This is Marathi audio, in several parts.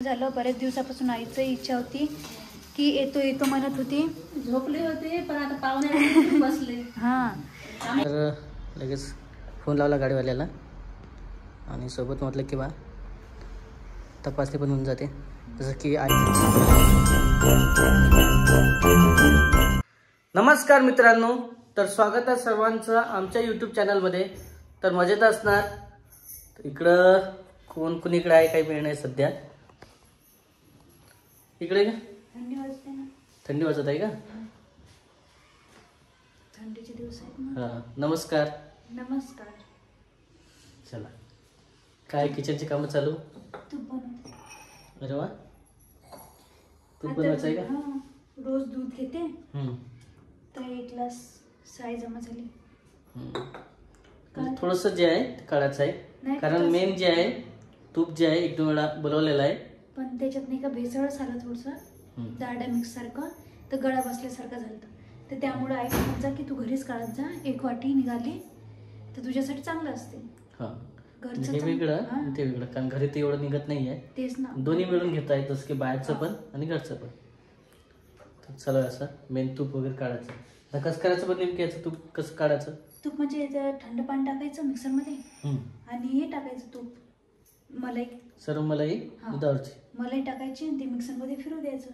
झालं बरेच दिवसापासून आईची इच्छा होती की येतो येतो म्हणत होती. झोपले होते पण आता पाहुणे बसले. हां तर लगेच फोन लावला गाडीवाल्याला आणि सोबत म्हटलं की बा तपासणी पण होऊन जाते. जसं की नमस्कार मित्रांनो, तर स्वागत आहे सर्वांचं आमच्या यूट्यूब चॅनलमध्ये. तर मजेत असणार. इकडं कोण इकडे आहे काही मिळणार सध्या. इकडे का थंडी वाजते ना. थंडी वाजत आहे का? थंडीचे दिवस आहेत ना. हां नमस्कार. नमस्कार. चला काय किचनची कामं चालू. तूप बनवते. अरे वा, तूप बनवायचं आहे का? हां, रोज दूध घेते. तर एक ग्लास साय जमा झाली. थोडंसं जे आहे ते काढायचं आहे, कारण मेन जे आहे तूप जे आहे एक दोन वेळा बोलवलेलं आहे. पण त्याच्यात नाही का भेसळच आलं थोडंसं दाडा मिक्स सारखं, तर गळा बसल्यासारखं झालं. तर त्यामुळे आई म्हणत जा की तू घरीच काढत जा. एक वाटी निघाली तर तुझ्यासाठी चांगलं असते. हां घरचं हे वेगळं ते वेगळं, कारण घरी ते एवढं निघत नाही आहे. तेच ना, दोन्ही मिळून घेता येत, जसं की बाहेरचं पण आणि घरचं पण. तर चला असं मेन तूप वगैरे काढायचं. आता कसं करायचं पण नेमकं याचं तूप कसं काढायचं? तूप म्हणजे थंड पाणी टाकायचं मिक्सरमध्ये आणि हे टाकायचं तूप मलाई, सर्व मलाई दुधावरची मलाई टाकायची आणि ते मिक्सरमध्ये फिरू द्यायचं.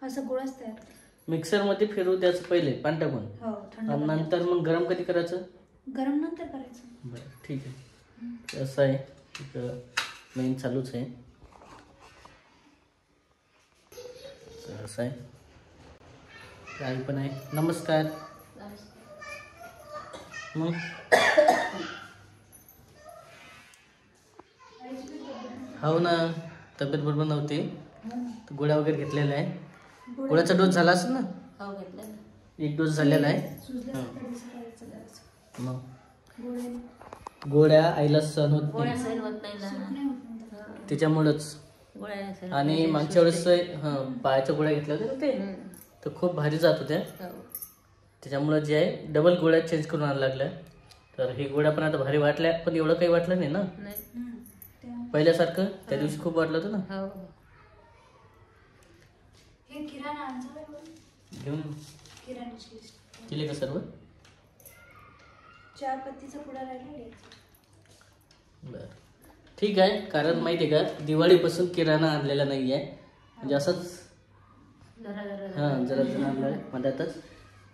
असं गोळाच तयार. मिक्सरमध्ये फिरवू द्यायचं पहिले पाणी टाकून. हो, थंड. आणि नंतर मग गरम कधी करायचं? गरम नंतर करायचं. बरं ठीक आहे. असं आहे, मेन चालूच आहे. असं आहे, काही पण आहे. नमस्कार. मग हो ना, तब्येत बरोबर नव्हती, गोळ्या वगैरे घेतलेल्या आहे. गोळ्याचा डोस झाला असेल ना? हो घेतलं. एक डोस झालेला आहे. मग गोळ्या आईला सहन होत गोळ्या नाही, सहन होत नाही ना, त्याच्यामुळंच. गोळ्या सहन आणि मागच्या वेळेस पायाच्या गोळ्या घेतल्या होत्या ते, तर खूप भारी जात होत्या. त्याच्यामुळं जे आहे डबल गोळ्या चेंज करून आणायला लागल्या. तर ही गोळ्या पण आता भारी वाटल्या, पण एवढं काही वाटलं नाही ना पहिल्यासारखं. त्या दिवशी खूप वाटलं होतं ना. हे किराणा घेऊन किराण्याची लिस्ट केली का सर्व? 4 पत्तीचा पुडा राहिला. बरं ठीक आहे, कारण माहिती आहे का दिवाळीपासून किराणा आणलेला नाही आहे, म्हणजे असंच हां जरा जरा आणलं आहे मध्यातच.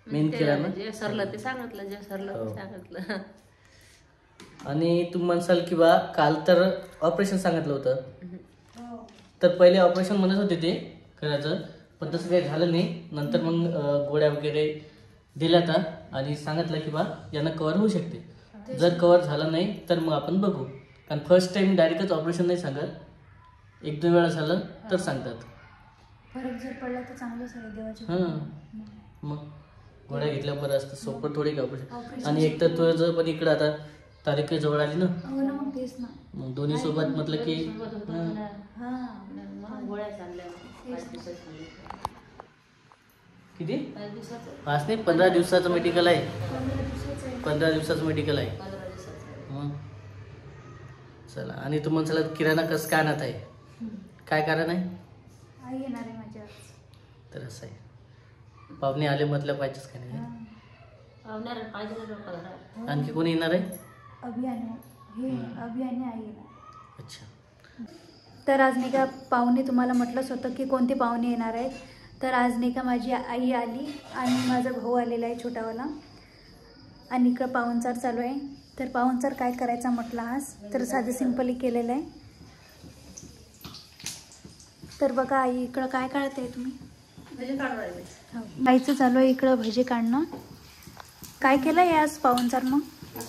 मेन किराणा जे सरलं ते सांगितलं, जे सरलं ते सांगितलं. आणि तुम्ही म्हणसाल की बा काल तर ऑपरेशन सांगितलं होतं, तर पहिले ऑपरेशन म्हणत होते ते करायचं, पण तसं काही झालं नाही. नंतर मग गोळ्या वगैरे दिल्यात आणि सांगितलं की बा यांना कव्हर होऊ शकते. जर कव्हर झालं नाही तर मग आपण बघू, कारण फर्स्ट टाइम डायरेक्टच ऑपरेशन नाही सांगत, एक दोन वेळा झालं तर सांगतात. फरक जर पडला तर चांगलंच आहे देवाची. मग गोळ्या घेतल्या बरं असतं, सोपं थोडी का ऑपरेशन. आणि एक तर तुझं पण इकडं आता तारीख जवळ आली ना. हो ना, मग तेच ना. मग दोन्ही सोबत म्हटलं की गोळ्या चालल्या किती 5 नाही 15 दिवसाचं मेडिकल आहे. 15 दिवसाचं मेडिकल आहे. चला, आणि तू म्हणसाल किराणा कसं काय आणत आहे, काय कारण आहे? आई येणार आहे माझ्या. तर असं आहे, पाहुणे आले म्हटलं पाहिजेच का नाही. आणखी कोणी येणार आहे? अभियाने आई येणार. अच्छा. तर आज नाही का पाहुणे, तुम्हाला म्हटलंच होतं की कोणते पाहुणे येणार आहेत. तर आज नाही का माझी आई आली आणि माझा भाऊ आलेला आहे छोटावाला, आणि इकडं पाहुणचार चालू आहे. तर पाहुणचार काय करायचा म्हटलं आज, तर साधं सिंपली केलेलं आहे. तर बघा आई इकडं काय काढत आहे तुम्ही? भजी काढून राहिले. आईचं चालू आहे इकडं भजी काढणं. काय केलं आहे आज पाहुणचार? मग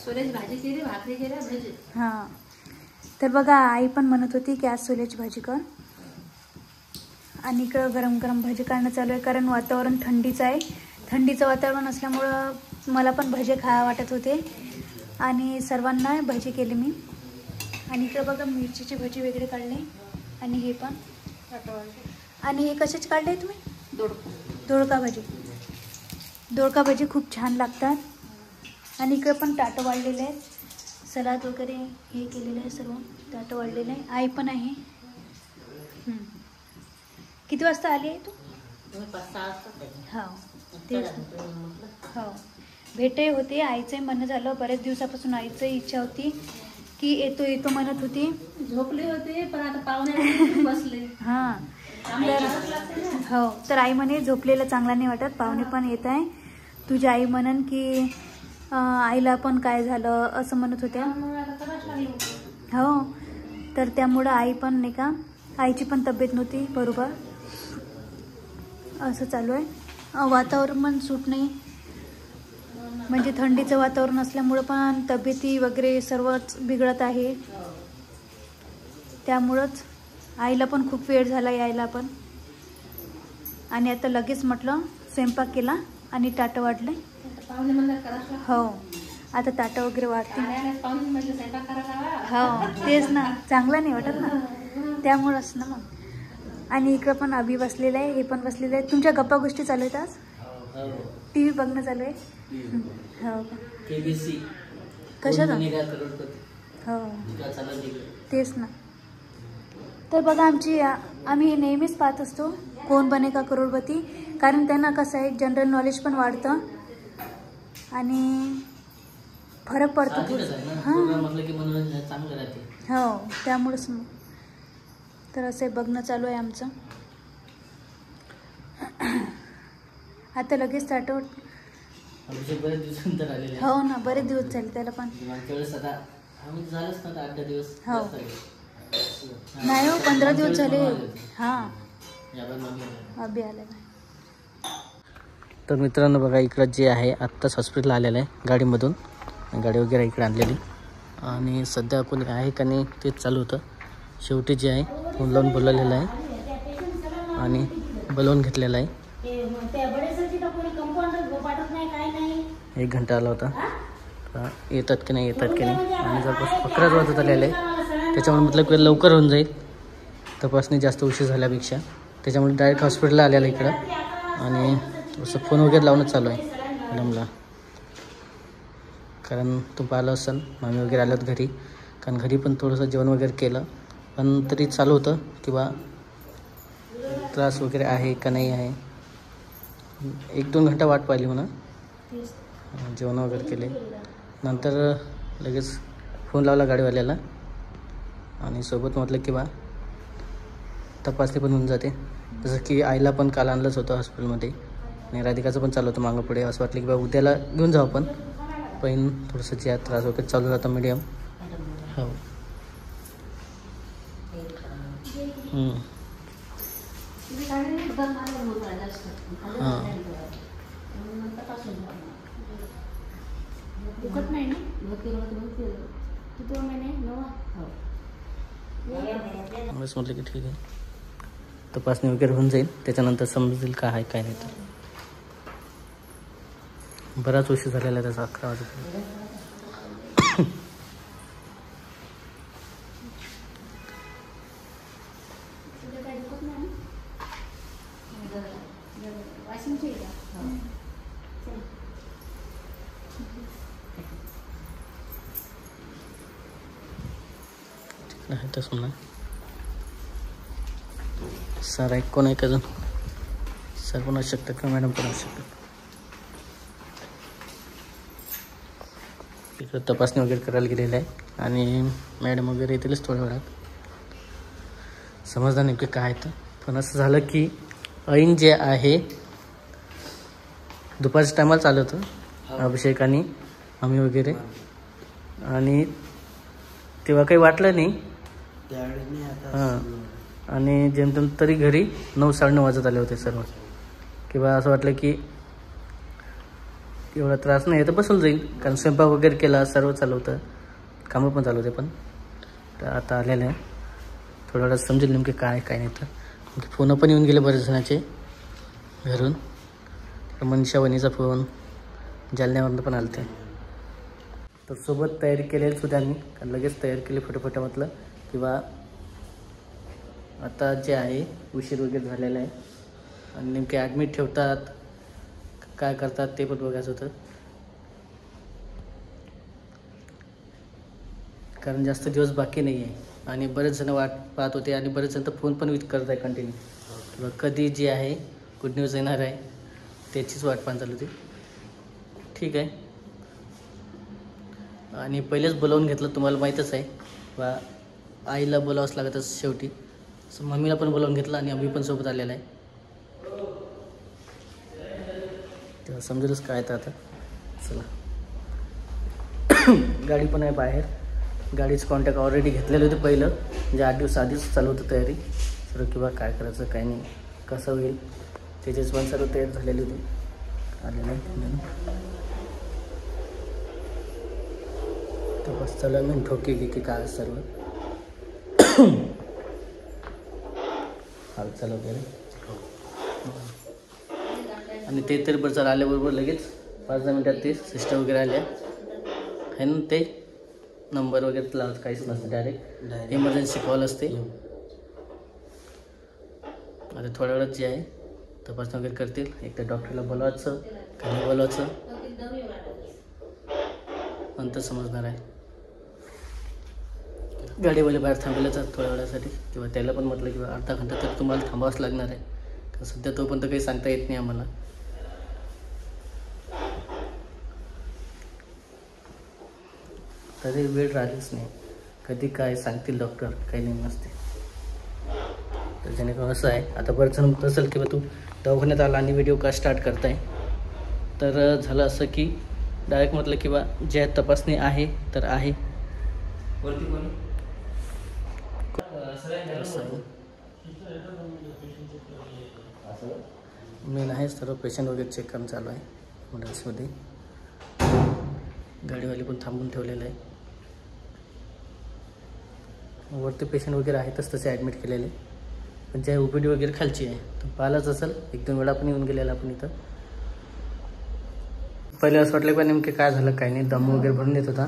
सोल्याची भाजी केली, भाकरी केल्या, भजी. हां, तर बघा आई पण म्हणत होती की आज सोल्याची भाजी कर. आणि इकडं गरम गरम भजी काढणं चालू आहे, कारण वातावरण थंडीचं आहे. थंडीचं वातावरण असल्यामुळं मला पण भजे खावा वाटत होते आणि सर्वांना भजी केली मी. आणि इकडं बघा मिरचीची भजी वेगळे काढले, आणि हे पण. आणि हे कशाचे काढले तुम्ही? दोडका भजी. दोडका भजी खूप छान लागतात. आणि इकडं पण ताटं वाढलेले आहेत, सलाद वगैरे हे केलेलं आहे, सर्व ताटं वाढलेलं आहे. आई पण आहे. किती वाजता आली आहे तू? 5-6 वाजता हो तेच हो. भेटही होते. आईचंही म्हणणं झालं बरेच दिवसापासून. आईचं इच्छा होती की येतो येतो म्हणत होती. झोपले होते पण आता पाहुणे बसले. हां तर हो. तर आई म्हणे झोपलेलं चांगला नाही वाटत, पाहुणे पण येत आहे. तुझी आई म्हणन की आईला पण काय झालं असं म्हणत होत्या. हो तर त्यामुळं आई पण नाही का, आईची पण तब्येत नव्हती बरोबर. असं चालू आहे. वातावरण पण सूट नाही, म्हणजे थंडीचं वातावरण असल्यामुळं पण तब्येती वगैरे सर्वच बिघडत आहे. त्यामुळंच आईला पण खूप वेळ झाला यायला पण. आणि आता लगेच म्हटलं स्वयंपाक केला आणि ताटं वाढले. पाहुणे म्हणलं करा. हो आता ताटं वगैरे वाढते. पाहुणे म्हणजे स्वयंपाक करायला. हो तेच ना, चांगलं नाही वाटत ना, त्यामुळंच ना मग. आणि इकडं पण अभि बसलेलं आहे, हे पण बसलेलं आहे. तुमच्या गप्पा गोष्टी चालू आहेत आज? टी व्ही बघणं चालू आहे. हो का? KBC कशाचं? हो तेच ना. तर बघा आम्ही नेहमीच पाहत असतो कोण बनेगा करोडपती, कारण त्यांना कसं आहे जनरल नॉलेज पण वाढतं आणि फरक पडतो. हो त्यामुळंच मग. तर असं बघणं चालू आहे आमचं. आता लगेच ताटं. हो ना, बरेच दिवस झाले त्याला पण. हो नाही हो, 15 दिवस झाले. हां अभि आले. तर मित्रांनो बघा, इकडं जे आहे आत्ताच हॉस्पिटलला आलेलं आहे गाडीमधून. गाडी वगैरे इकडे आणलेली आणि सध्या कोणी आहे का नाही तेच चालू होतं. शेवटी जे आहे फोन लावून बोलवलेलं आहे आणि बोलवून घेतलेलं आहे. 1 घंटा आला होता. येतात की नाही आणि जवळपास 11 वाजत आलेलं आहे. त्याच्यामुळे म्हटलं की लवकर होऊन जाईल तपासणी जास्त उशीर झाल्यापेक्षा. त्याच्यामुळे डायरेक्ट हॉस्पिटलला आलेलं इकडं आणि थोडंसं फोन वगैरे लावणं चालू आहे मॅडमला. कारण तू पाहिलं असेल मामी वगैरे आल्यात घरी, कारण घरी पण थोडंसं जेवण वगैरे केलं, पण तरी चालू होतं किंवा त्रास वगैरे आहे का नाही आहे. 1-2 घंटा वाट पाहिली म्हणा. जेवण वगैरे केले नंतर लगेच फोन लावला गाडीवाल्याला आणि सोबत म्हटलं की बा तपासणी पण होऊन जाते. जसं की आईला पण काल आणलंच होतं हॉस्पिटलमध्ये आणि राधिकाचं पण चालू होतं मागं पुढे. असं वाटलं की बा उद्याला घेऊन जाऊ आपण, पण थोडंसं जे त्रास वगैरे चालू जातं मीडियम. हो हां बस म्हटलं की ठीक आहे, तपासणी वगैरे होऊन जाईल, त्याच्यानंतर समजेल काय आहे काय नाही. तर बराच उशीर झालेला आहे त्याचा, 11 वाजेपर्यंत. आहे तसं ना सर एक कोण आहे का, सर पण असू शकतात किंवा मॅडम पण असू शकतात. तिकडं तपासणी वगैरे करायला गेलेलं आहे आणि मॅडम वगैरे येतीलच थोड्या वेळात. समजलं नेमकं काय तर, पण असं झालं की ऐन जे आहे दुपारच्या टायमाला चालू होतं अभिषेक आणि आम्ही वगैरे, आणि तेव्हा काही वाटलं नाही. हां आणि जेमतेम तरी घरी 9-9:30 वाजत आले होते सर्व. किंवा असं वाटलं की एवढा त्रास नाही तर बसून जाईल, कारण स्वयंपाक वगैरे केला, सर्व चालू होतं, कामं पण चालू होते. पण तर आता आलेलं आहे, थोड्या वेळात समजेल नेमके काय काय नाही. तर फोन पण येऊन गेले बरेच जणांचे घरून. मनीषा वहिनीचा फोन, जालन्यावरनं पण आले ते. तर सोबत तयारी केलेली सुद्धा मी, कारण लगेच तयारी केली फटाफट म्हटलं किंवा आता जे आहे उशीर वगैरे झालेला आहे आणि नेमके ॲडमिट ठेवतात काय करतात ते पण बघायचं होतं, कारण जास्त दिवस बाकी नाही आहे आणि बरेच जण वाट पाहत होते आणि बरेच जण तर फोन पण करत आहे कंटिन्यू. किंवा कधी जे आहे गुड न्यूज येणार आहे त्याचीच वाट पाहत चालू होती. ठीक आहे. आणि पहिलेच बोलावून घेतलं, तुम्हाला माहीतच आहे बा आईला बोलावंच लागतच शेवटी. असं मम्मीला पण बोलावून घेतलं आणि आम्ही पण सोबत आलेला आहे. तेव्हा समजेलच काय तर आता. चला गाडी पण आहे बाहेर. गाडीचं कॉन्टॅक्ट ऑलरेडी घेतलेलं होते पहिलं, म्हणजे 8 दिवस आधीच चालू होतं तयारी सर्व, किंवा काय करायचं काय नाही कसं होईल त्याचेच पण सर्व तयार झालेली होती. आले नाही तर बस चला मी ठोके की काय सर्व हालचाल वगैरे. आणि ते तरी बरं आल्याबरोबर लगेच 5-10 मिनटात ते सिस्टर वगैरे आल्या आहे ना. ते नंबर वगैरे लावत काहीच नसतं, डायरेक्ट इमर्जन्सी कॉल असते. आता थोड्या वेळात जे आहे तपासणी वगैरे करतील. एक तर डॉक्टरला बोलवायचं काही बोलवायचं नंतर समजणार आहे. गाडीवाले बाहेर थांबलेच थोड्या वेळासाठी, किंवा त्याला पण म्हटलं किंवा अर्धा घंटा तर तुम्हाला थांबावंच लागणार आहे, कारण सध्या तोपर्यंत काही सांगता येत नाही आम्हाला. तरी वेळ राहिलीच नाही, कधी काय सांगतील डॉक्टर काही नाही नसते. तर जेणेकरून असं आहे. आता बरंच म्हणत असेल की बा तू दवाखान्यात आला आणि व्हिडिओ का स्टार्ट करताय, तर झालं असं की डायरेक्ट म्हटलं की बा ज्या तपासणी आहे तर आहे. मेन आहे सर्व पेशंट वगैरे चेक करून चालू आहे ॲम्ब्युलन्समध्ये. गाडीवाली पण थांबून ठेवलेलं आहे. वरती पेशंट वगैरे आहेतच तसे ॲडमिट केलेले, पण जे OPD वगैरे खालची आहे. तर पाहिलंच असेल 1-2 वेळा पण येऊन गेलेला आपण इथं. पहिले असं वाटलं की नेमके काय झालं काय नाही, दम वगैरे भरून येत होता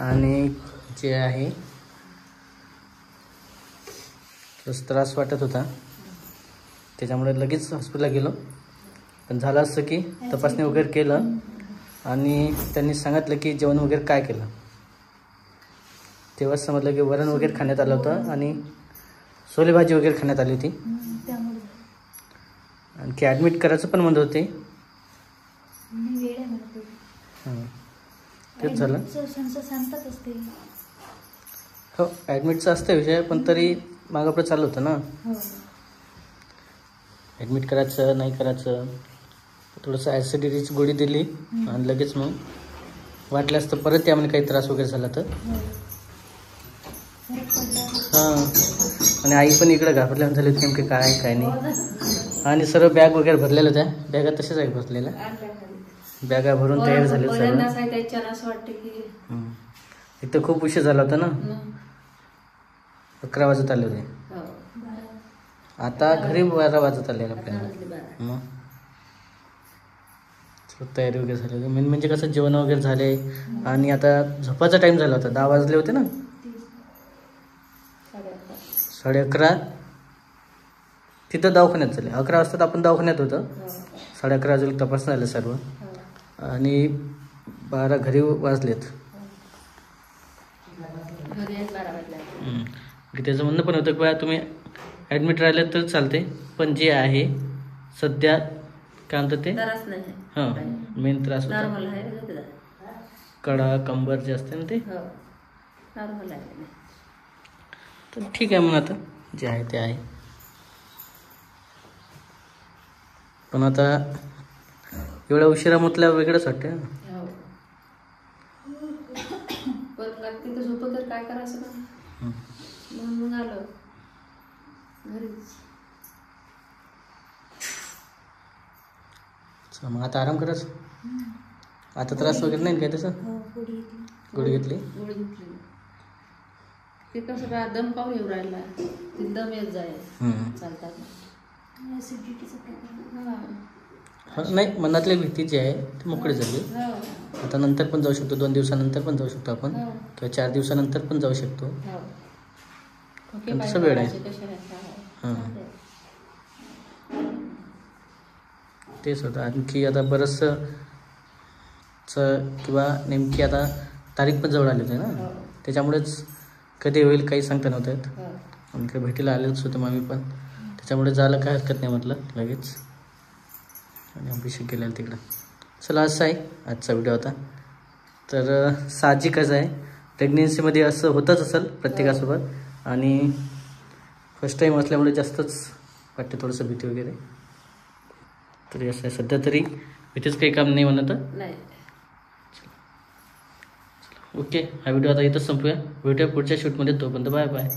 आणि जे आहे तसं त्रास वाटत होता, त्याच्यामुळे लगेच हॉस्पिटलला गेलो. पण झालं असं की तपासणी वगैरे केलं आणि त्यांनी सांगितलं की जेवण वगैरे काय केलं. तेव्हाच समजलं की वरण वगैरे खाण्यात आलं होतं आणि सोले भाजी वगैरे खाण्यात आली होती. आणखी ॲडमिट करायचं पण म्हणत होते. तेच झालं. हो ॲडमिटचं असतं विषय, पण तरी मागापुढे चालू होतं ना. ॲडमिट करायचं नाही करायचं. थोडंसं ॲसिडिटीची गोळी दिली आणि लगेच मग वाटल्यास तर परत त्यामध्ये काही त्रास वगैरे झाला तर. हां. आणि आई पण इकडं घाबरल्या झाली होती नेमके काय काय नाही. आणि सर्व बॅग वगैरे भरलेल्या होत्या. बॅगा तशाच आहे भरलेल्या. बॅगा भरून तयार झाले सर्व. एक तर खूप उशीर झाला होता ना. 11 वाजत आले होते. आता घरी 12 वाजत आले आपल्याला. मग तयारी वगैरे झाली होती. मेन म्हणजे कसं जेवण वगैरे झाले आणि आता झोपाचा टाईम झाला होता. 10 वाजले होते ना. 11:30 तिथं दवाखान्यात झाले. 11 वाजता आपण दवाखान्यात होतं. 11:30 वाजता तपासणं झालं सर्व आणि 12 घरी वाजलेत. त्याचं म्हणणं पण होतं की बा तुम्ही ॲडमिट राहिले तर चालते, पण जे आहे सध्या काय म्हणतात ते हां मेन त्रास होता. कडा कंबर जे असते ना ते. तर ठीक आहे मग आता जे आहे ते आहे. पण आता एवढ्या उशिरा म्हटल्यावर वेगळंच वाटतं. काय करायचं मग आलो घरीच. मग आता आराम करायचं. आता त्रास वगैरे नाही काय त्याचं. गोळी घेतली. ते कसं दम पाहून येऊ राहिला. ते दम येत जाय चालतात. नाही मनातली भीती जी आहे ती मोकळी झाली. आता नंतर पण जाऊ शकतो. 2 दिवसानंतर पण जाऊ शकतो आपण, किंवा 4 दिवसानंतर पण जाऊ शकतो. तसं वेळ आहे. हां तेच होतं. आणखी आता बरंचसं किंवा नेमकी आता तारीख पण जवळ आली होती ना, त्याच्यामुळेच कधी होईल काही सांगता नव्हतं. आणखी भेटीला आलेच होतं आम्ही पण. त्याच्यामुळे जायला काय हरकत नाही म्हटलं लगेच. आणि अभिषेक गेलेला तिकडं. चला असं आहे आजचा व्हिडिओ होता. तर साहजिकच आहे, प्रेग्नेन्सीमध्ये असं होतच असेल प्रत्येकासोबत. आणि फर्स्ट टाईम असल्यामुळे जास्तच वाटते थोडंसं भीती वगैरे. तरी असं आहे, सध्या तरी भीतीच काही काम नाही म्हणत. नाही. ओके, हा व्हिडिओ आता इथंच संपूया. भेटूया पुढच्या शूटमध्ये. तोपर्यंत बाय बाय.